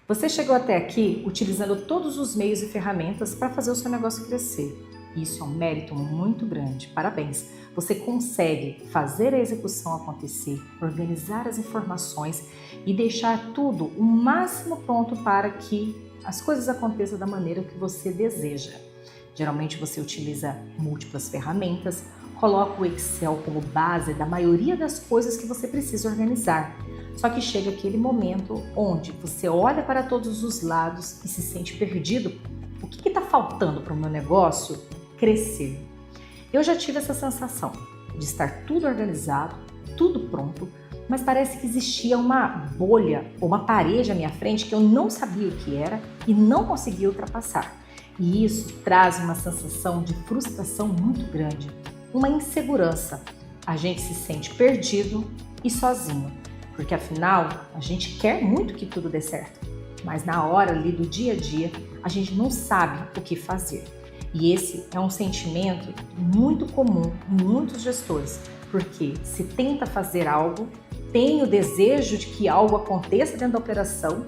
Você chegou até aqui utilizando todos os meios e ferramentas para fazer o seu negócio crescer. Isso é um mérito muito grande. Parabéns! Você consegue fazer a execução acontecer, organizar as informações e deixar tudo o máximo pronto para que as coisas aconteçam da maneira que você deseja. Geralmente você utiliza múltiplas ferramentas, coloca o Excel como base da maioria das coisas que você precisa organizar. Só que chega aquele momento onde você olha para todos os lados e se sente perdido. O que está faltando para o meu negócio crescer? Eu já tive essa sensação de estar tudo organizado, tudo pronto, mas parece que existia uma bolha ou uma parede à minha frente que eu não sabia o que era e não conseguia ultrapassar. E isso traz uma sensação de frustração muito grande, uma insegurança. A gente se sente perdido e sozinho, porque afinal a gente quer muito que tudo dê certo, mas na hora ali do dia a dia a gente não sabe o que fazer. E esse é um sentimento muito comum em muitos gestores, porque se tenta fazer algo, tem o desejo de que algo aconteça dentro da operação,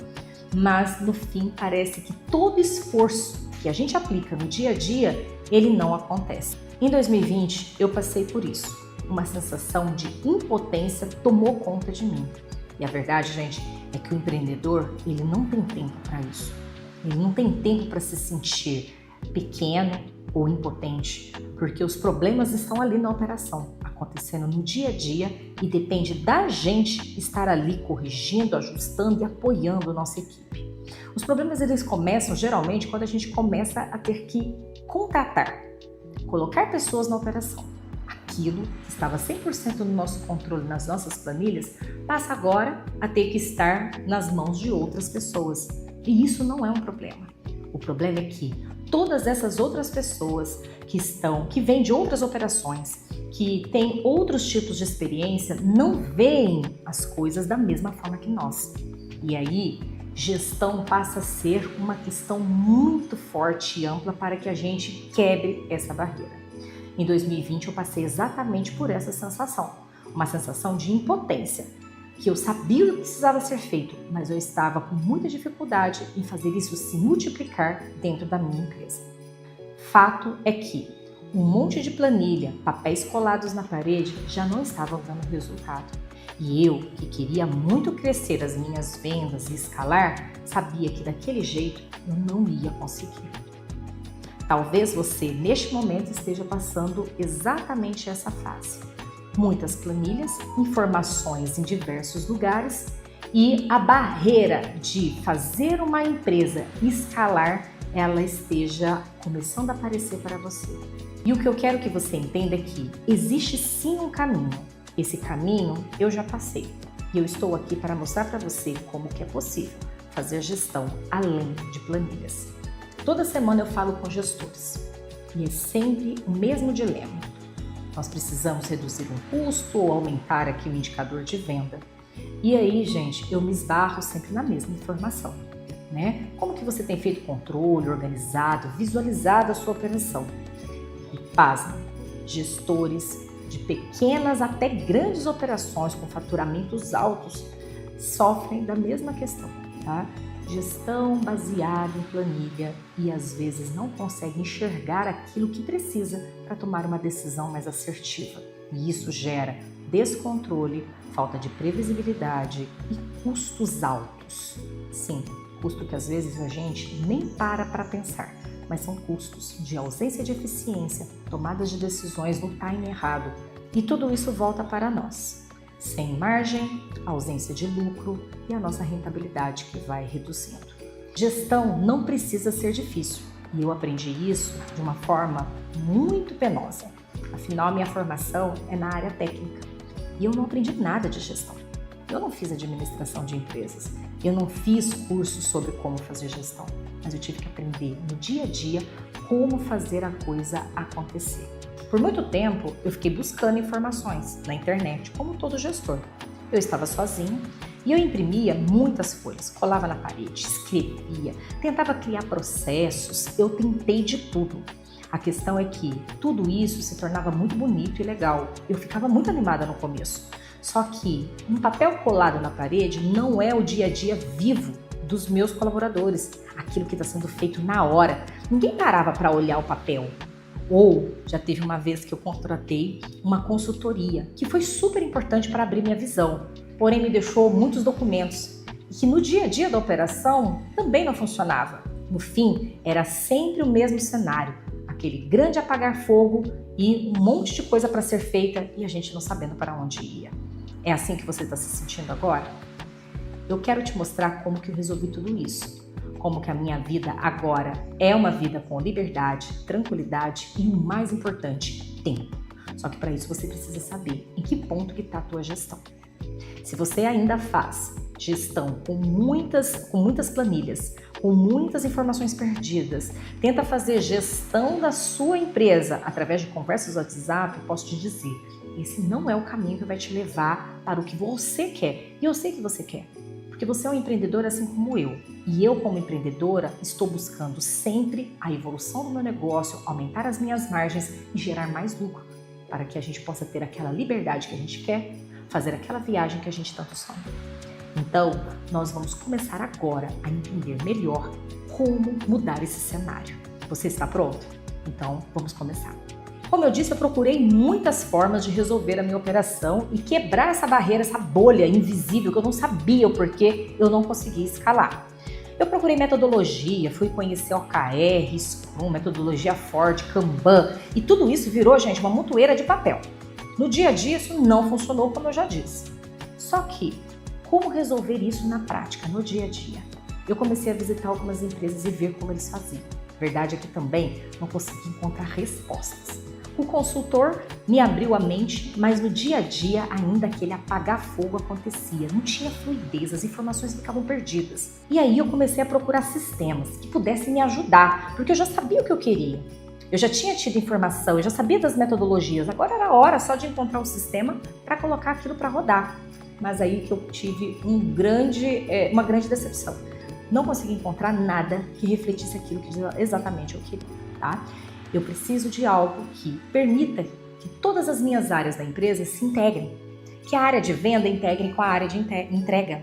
mas no fim parece que todo esforço que a gente aplica no dia a dia, ele não acontece. Em 2020 eu passei por isso, uma sensação de impotência tomou conta de mim. E a verdade, gente, é que o empreendedor, ele não tem tempo para isso. Ele não tem tempo para se sentir pequeno ou impotente, porque os problemas estão ali na operação, acontecendo no dia a dia e depende da gente estar ali corrigindo, ajustando e apoiando a nossa equipe. Os problemas eles começam geralmente quando a gente começa a ter que contratar, colocar pessoas na operação. Aquilo que estava 100% no nosso controle, nas nossas planilhas, passa agora a ter que estar nas mãos de outras pessoas. E isso não é um problema. O problema é que todas essas outras pessoas que vêm de outras operações, que têm outros tipos de experiência, não veem as coisas da mesma forma que nós. E aí, gestão passa a ser uma questão muito forte e ampla para que a gente quebre essa barreira. Em 2020 eu passei exatamente por essa sensação, uma sensação de impotência, que eu sabia o que precisava ser feito, mas eu estava com muita dificuldade em fazer isso se multiplicar dentro da minha empresa. Fato é que um monte de planilha, papéis colados na parede já não estavam dando resultado. E eu, que queria muito crescer as minhas vendas e escalar, sabia que daquele jeito eu não ia conseguir. Talvez você, neste momento, esteja passando exatamente essa fase. Muitas planilhas, informações em diversos lugares e a barreira de fazer uma empresa escalar, ela esteja começando a aparecer para você. E o que eu quero que você entenda é que existe sim um caminho. Esse caminho eu já passei e eu estou aqui para mostrar para você como que é possível fazer gestão além de planilhas. Toda semana eu falo com gestores e é sempre o mesmo dilema. Nós precisamos reduzir um custo ou aumentar aqui o indicador de venda. E aí, gente, eu me esbarro sempre na mesma informação, né? Como que você tem feito controle, organizado, visualizado a sua operação? E pasme, gestores de pequenas até grandes operações com faturamentos altos sofrem da mesma questão, tá? Gestão baseada em planilha e às vezes não consegue enxergar aquilo que precisa para tomar uma decisão mais assertiva. E isso gera descontrole, falta de previsibilidade e custos altos. Sim, custo que às vezes a gente nem para pensar, mas são custos de ausência de eficiência, tomadas de decisões no time errado. E tudo isso volta para nós. Sem margem, ausência de lucro e a nossa rentabilidade que vai reduzindo. Gestão não precisa ser difícil e eu aprendi isso de uma forma muito penosa. Afinal, minha formação é na área técnica e eu não aprendi nada de gestão. Eu não fiz administração de empresas, eu não fiz cursos sobre como fazer gestão, mas eu tive que aprender no dia a dia como fazer a coisa acontecer. Por muito tempo, eu fiquei buscando informações na internet, como todo gestor. Eu estava sozinha e eu imprimia muitas folhas, colava na parede, escrevia, tentava criar processos, eu tentei de tudo. A questão é que tudo isso se tornava muito bonito e legal. Eu ficava muito animada no começo. Só que um papel colado na parede não é o dia a dia vivo dos meus colaboradores, aquilo que está sendo feito na hora. Ninguém parava para olhar o papel. Ou já teve uma vez que eu contratei uma consultoria, que foi super importante para abrir minha visão, porém me deixou muitos documentos e que no dia a dia da operação também não funcionava. No fim, era sempre o mesmo cenário, aquele grande apagar fogo e um monte de coisa para ser feita e a gente não sabendo para onde ia. É assim que você está se sentindo agora? Eu quero te mostrar como que eu resolvi tudo isso. Como que a minha vida agora é uma vida com liberdade, tranquilidade e o mais importante, tempo. Só que para isso você precisa saber em que ponto que está a tua gestão. Se você ainda faz gestão com muitas planilhas, com muitas informações perdidas, tenta fazer gestão da sua empresa através de conversas do WhatsApp, eu posso te dizer, esse não é o caminho que vai te levar para o que você quer. E eu sei que você quer. Porque você é um empreendedor assim como eu. E eu, como empreendedora, estou buscando sempre a evolução do meu negócio, aumentar as minhas margens e gerar mais lucro, para que a gente possa ter aquela liberdade que a gente quer, fazer aquela viagem que a gente tanto sonha. Então, nós vamos começar agora a entender melhor como mudar esse cenário. Você está pronto? Então, vamos começar. Como eu disse, eu procurei muitas formas de resolver a minha operação e quebrar essa barreira, essa bolha invisível que eu não sabia o porquê eu não conseguia escalar. Eu procurei metodologia, fui conhecer OKR, Scrum, metodologia Ford, Kanban e tudo isso virou, gente, uma montoeira de papel. No dia a dia isso não funcionou, como eu já disse. Só que, como resolver isso na prática, no dia a dia? Eu comecei a visitar algumas empresas e ver como eles faziam. A verdade é que também não consegui encontrar respostas. O consultor me abriu a mente, mas no dia a dia ainda aquele apagar fogo acontecia, não tinha fluidez, as informações ficavam perdidas. E aí eu comecei a procurar sistemas que pudessem me ajudar, porque eu já sabia o que eu queria. Eu já tinha tido informação, eu já sabia das metodologias, agora era a hora só de encontrar um sistema para colocar aquilo para rodar. Mas aí que eu tive uma grande decepção. Não consegui encontrar nada que refletisse aquilo que exatamente eu queria, tá? Eu preciso de algo que permita que todas as minhas áreas da empresa se integrem, que a área de venda integre com a área de entrega,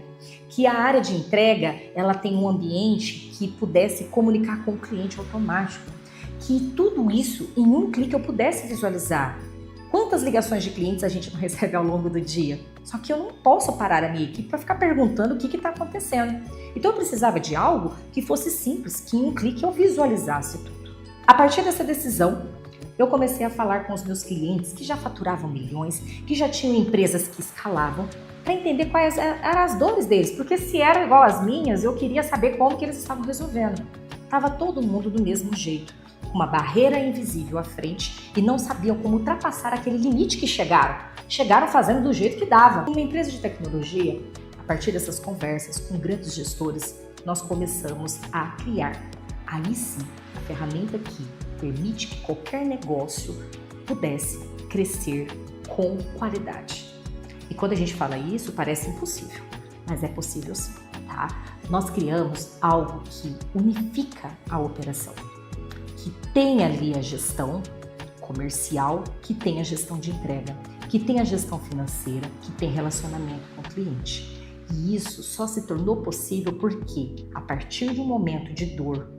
que a área de entrega ela tenha um ambiente que pudesse comunicar com o cliente automático, que tudo isso em um clique eu pudesse visualizar. Quantas ligações de clientes a gente não recebe ao longo do dia? Só que eu não posso parar a minha equipe para ficar perguntando o que está acontecendo. Então eu precisava de algo que fosse simples, que em um clique eu visualizasse tudo. A partir dessa decisão, eu comecei a falar com os meus clientes que já faturavam milhões, que já tinham empresas que escalavam, para entender quais eram as dores deles, porque se eram igual às minhas, eu queria saber como que eles estavam resolvendo. Tava todo mundo do mesmo jeito, com uma barreira invisível à frente e não sabiam como ultrapassar aquele limite que chegaram. Chegaram fazendo do jeito que dava. Uma empresa de tecnologia, a partir dessas conversas com grandes gestores, nós começamos a criar, aí sim, a ferramenta que permite que qualquer negócio pudesse crescer com qualidade. E quando a gente fala isso, parece impossível, mas é possível sim, tá? Nós criamos algo que unifica a operação, que tem ali a gestão comercial, que tem a gestão de entrega, que tem a gestão financeira, que tem relacionamento com o cliente. E isso só se tornou possível porque, a partir de um momento de dor,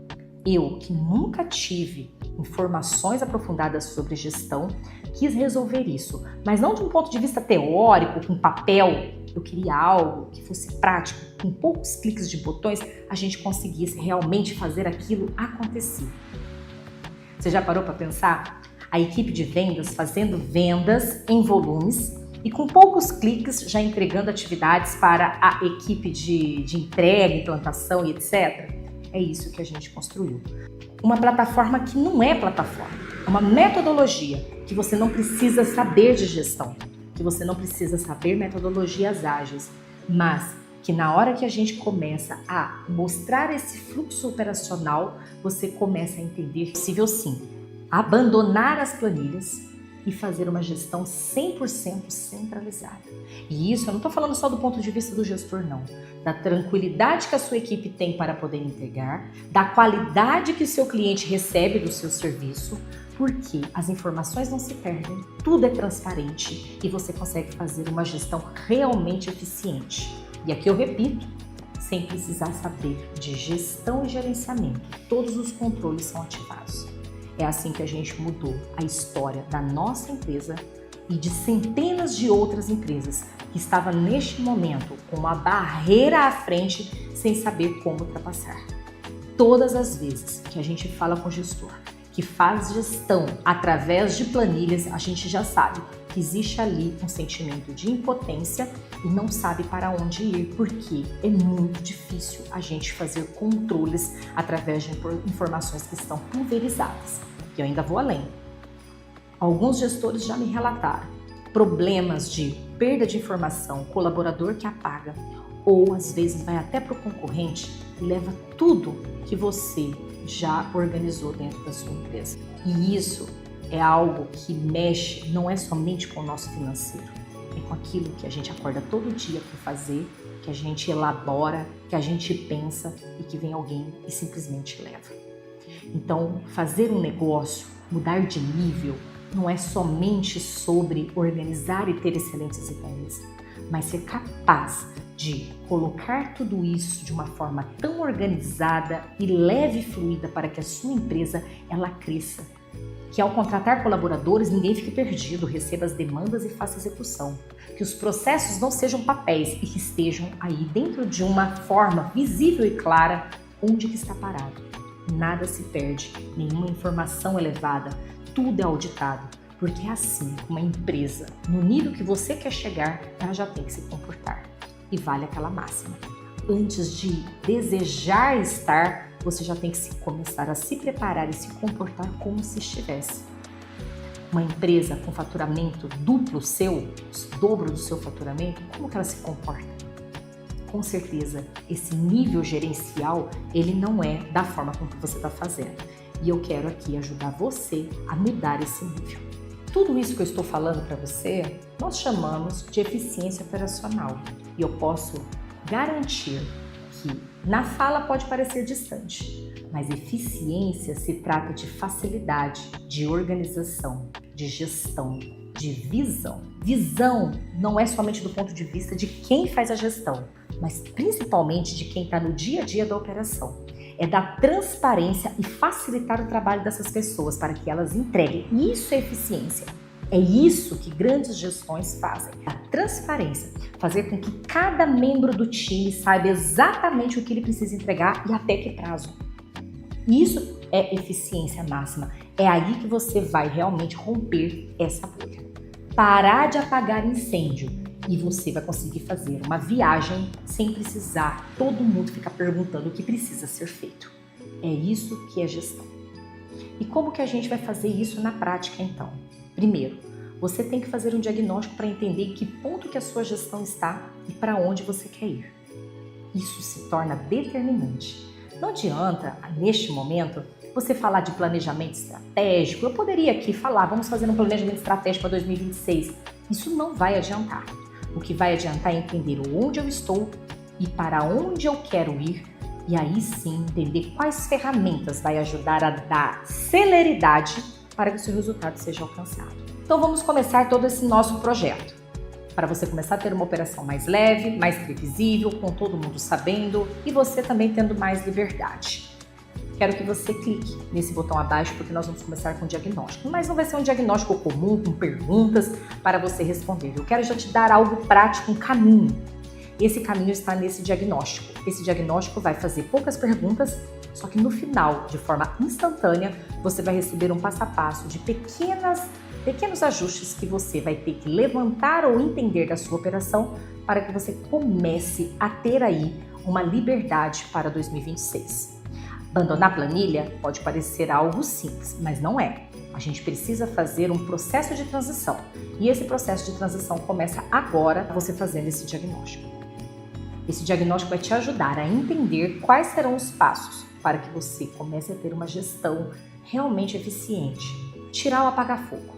eu, que nunca tive informações aprofundadas sobre gestão, quis resolver isso, mas não de um ponto de vista teórico, com papel. Eu queria algo que fosse prático, com poucos cliques de botões, a gente conseguisse realmente fazer aquilo acontecer. Você já parou para pensar? A equipe de vendas fazendo vendas em volumes e com poucos cliques já entregando atividades para a equipe de entrega, implantação e etc. É isso que a gente construiu. Uma plataforma que não é plataforma, é uma metodologia que você não precisa saber de gestão, que você não precisa saber metodologias ágeis, mas que na hora que a gente começa a mostrar esse fluxo operacional, você começa a entender que é possível sim abandonar as planilhas e fazer uma gestão 100% centralizada. E isso eu não estou falando só do ponto de vista do gestor, não. Da tranquilidade que a sua equipe tem para poder entregar, da qualidade que o seu cliente recebe do seu serviço, porque as informações não se perdem, tudo é transparente e você consegue fazer uma gestão realmente eficiente. E aqui eu repito, sem precisar saber de gestão e gerenciamento. Todos os controles são ativados. É assim que a gente mudou a história da nossa empresa e de centenas de outras empresas que estavam neste momento com uma barreira à frente sem saber como ultrapassar. Todas as vezes que a gente fala com o gestor, que faz gestão através de planilhas, a gente já sabe que existe ali um sentimento de impotência e não sabe para onde ir, porque é muito difícil a gente fazer controles através de informações que estão pulverizadas. E eu ainda vou além. Alguns gestores já me relataram problemas de perda de informação, colaborador que apaga, ou às vezes vai até para o concorrente e leva tudo que você já organizou dentro da sua empresa. E isso é algo que mexe não é somente com o nosso financeiro, é com aquilo que a gente acorda todo dia para fazer, que a gente elabora, que a gente pensa e que vem alguém e simplesmente leva. Então, fazer um negócio, mudar de nível, não é somente sobre organizar e ter excelentes ideias, mas ser capaz de colocar tudo isso de uma forma tão organizada e leve e fluida para que a sua empresa ela cresça. Que ao contratar colaboradores ninguém fique perdido, receba as demandas e faça execução. Que os processos não sejam papéis e que estejam aí dentro de uma forma visível e clara onde que está parado. Nada se perde, nenhuma informação é levada, tudo é auditado. Porque é assim, uma empresa, no nível que você quer chegar, ela já tem que se comportar. E vale aquela máxima. Antes de desejar estar, você já tem que começar a se preparar e se comportar como se estivesse. Uma empresa com faturamento duplo seu, dobro do seu faturamento, como que ela se comporta? Com certeza, esse nível gerencial, ele não é da forma como você está fazendo. E eu quero aqui ajudar você a mudar esse nível. Tudo isso que eu estou falando para você, nós chamamos de eficiência operacional. E eu posso garantir que na fala pode parecer distante, mas eficiência se trata de facilidade, de organização, de gestão, de visão. Visão não é somente do ponto de vista de quem faz a gestão, mas principalmente de quem está no dia a dia da operação. É dar transparência e facilitar o trabalho dessas pessoas para que elas entreguem. Isso é eficiência. É isso que grandes gestões fazem. A transparência, fazer com que cada membro do time saiba exatamente o que ele precisa entregar e até que prazo. Isso é eficiência máxima. É aí que você vai realmente romper essa bolha. Parar de apagar incêndio e você vai conseguir fazer uma viagem sem precisar todo mundo ficar perguntando o que precisa ser feito. É isso que é gestão. E como que a gente vai fazer isso na prática então? Primeiro, você tem que fazer um diagnóstico para entender em que ponto que a sua gestão está e para onde você quer ir. Isso se torna determinante. Não adianta, neste momento, você falar de planejamento estratégico. Eu poderia aqui falar, vamos fazer um planejamento estratégico para 2026. Isso não vai adiantar. O que vai adiantar é entender onde eu estou e para onde eu quero ir, e aí sim entender quais ferramentas vai ajudar a dar celeridade para que o seu resultado seja alcançado. Então vamos começar todo esse nosso projeto, para você começar a ter uma operação mais leve, mais previsível, com todo mundo sabendo e você também tendo mais liberdade. Quero que você clique nesse botão abaixo porque nós vamos começar com o diagnóstico. Mas não vai ser um diagnóstico comum, com perguntas para você responder. Eu quero já te dar algo prático, um caminho. Esse caminho está nesse diagnóstico. Esse diagnóstico vai fazer poucas perguntas, só que no final, de forma instantânea, você vai receber um passo a passo de pequenos ajustes que você vai ter que levantar ou entender da sua operação para que você comece a ter aí uma liberdade para 2026. Abandonar a planilha pode parecer algo simples, mas não é. A gente precisa fazer um processo de transição. E esse processo de transição começa agora, você fazendo esse diagnóstico. Esse diagnóstico vai te ajudar a entender quais serão os passos para que você comece a ter uma gestão realmente eficiente. Tirar o apaga-fogo.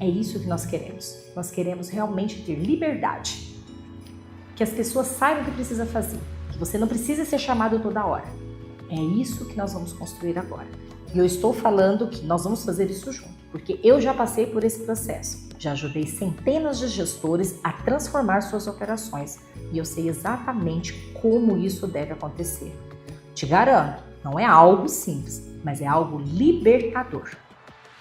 É isso que nós queremos. Nós queremos realmente ter liberdade. Que as pessoas saibam o que precisa fazer. Que você não precisa ser chamado toda hora. É isso que nós vamos construir agora. E eu estou falando que nós vamos fazer isso junto, porque eu já passei por esse processo. Já ajudei centenas de gestores a transformar suas operações e eu sei exatamente como isso deve acontecer. Te garanto, não é algo simples, mas é algo libertador.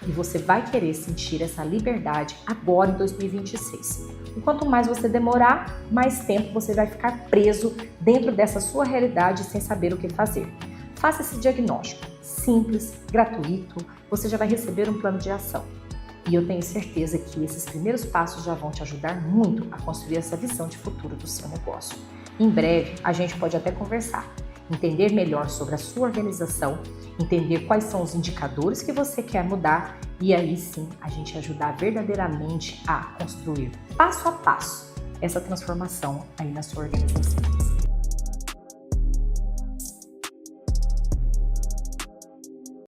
E você vai querer sentir essa liberdade agora em 2026. E quanto mais você demorar, mais tempo você vai ficar preso dentro dessa sua realidade sem saber o que fazer. Faça esse diagnóstico, simples, gratuito, você já vai receber um plano de ação. E eu tenho certeza que esses primeiros passos já vão te ajudar muito a construir essa visão de futuro do seu negócio. Em breve, a gente pode até conversar, entender melhor sobre a sua organização, entender quais são os indicadores que você quer mudar e aí sim a gente ajudar verdadeiramente a construir passo a passo essa transformação aí na sua organização.